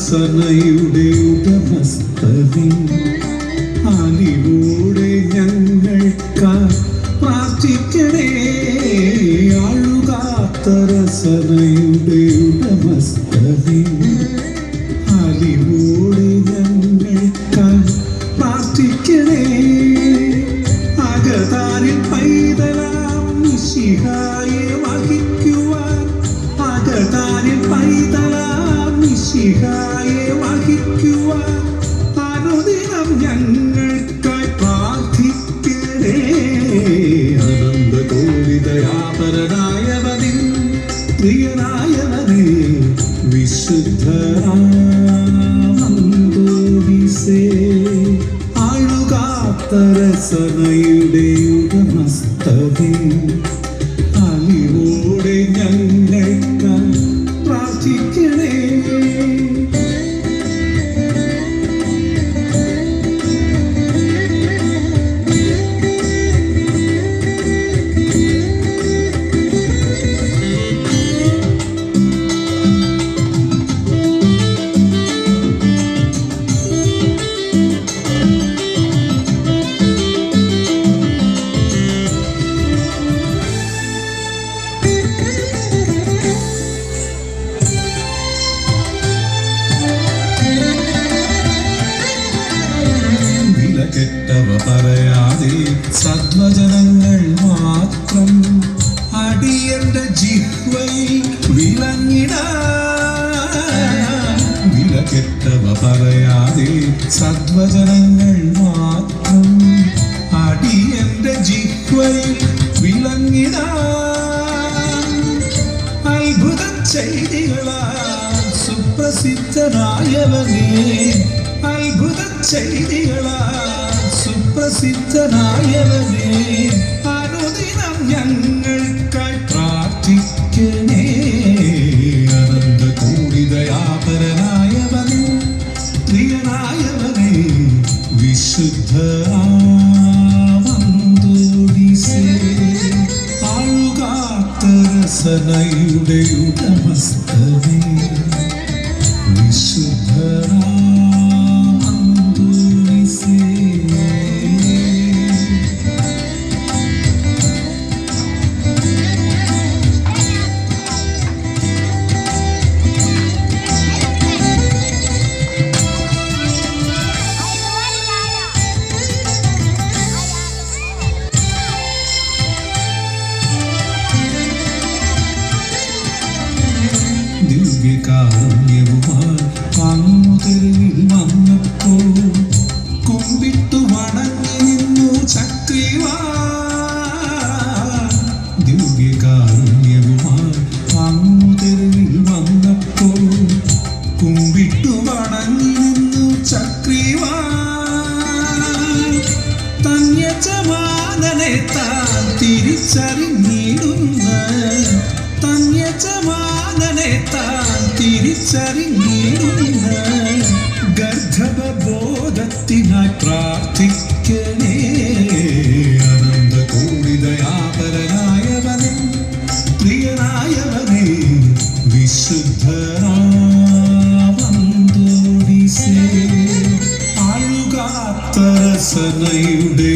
സനയുടെ ഉടമസ്ഥതേ അലിവോടെ ഞങ്ങൾക്കായി പ്രാർത്ഥിക്കണേ. ആഴുകാത്തര സനയുടെ ഉടമസ്ഥതേ അലിവോടെ ഞങ്ങൾക്കായി പ്രാർത്ഥിക്കണേ. അകതാരിൽ പൈതലാം മിശിഹായെ വഹിക്കുവാൻ അകതാരിൽ പൈതലാം മിശിഹായെ വഹിക്കുവാൻ അനുദിനം ഞങ്ങൾക്കായി പ്രാർത്ഥിക്കണേ. അനന്തകോവിദയാപരനായവനേ പ്രിയനായവനേ വിശുദ്ധരാമന്തോവിസേ ആഴുകാത്തര സനയുടെ ഉടമസ്ഥതേ അലിവോടെ ഞങ്ങൾക്കായി പ്രാർത്ഥിക്കണേ. കെട്ടവ പറയാതെ സദ്വചനങ്ങൾ മാത്രം അടിയന്റെ ജിഹ്വയിൽ വിളങ്ങിടാൻ. വിലകെട്ടവ പറയാതെ സദ്വചനങ്ങൾ മാത്രം അടിയന്റെ ജിഹ്വയിൽ വിളങ്ങിടാൻ. അത്ഭുത ചെയ്തികളാൽ സുപ്രസിദ്ധനായവനേ അത്ഭുത ചെയ്തികളാൽ സുപ്രസിദ്ധനായവനേ അനുദിനം ഞങ്ങൾക്കായി പ്രാർത്ഥിക്കണേ. അനന്തകോടിദയാപരനായവനേ പ്രിയനായവനേ വിശുദ്ധരാമന്തോവിസേ ആഴുകാത്തര സനയുടെ ഉടമസ്ഥതേ വിശുദ്ധരാമന്തോവിസേ. ദിവ്യകാരുണ്യവുമായി അങ്ങുതെരുവിൽ വന്നപ്പോൾ കുമ്പിട്ടു വണങ്ങി നിന്നു ചക്രിവാൻ. ദിവ്യകാരുണ്യവുമായി അങ്ങുതെരുവിൽ വന്നപ്പോൾ കുമ്പിട്ടു വണങ്ങി നിന്നു ചക്രിവാൻ. തൻ യജമാനനെ താൻ തിരിച്ചറിഞ്ഞിടുന്ന തൻ യജമാനനെ താൻ തിരിച്ചറിഞ്ഞിടുന്ന ഗർഭബോധത്തിനായി പ്രാർത്ഥിക്കണേ. അനന്തകോടിദയാപരനായവനേ പ്രിയനായവനേ വിശുദ്ധരാമന്തോവിസേ ആഴുകാത്തര സനയുടെ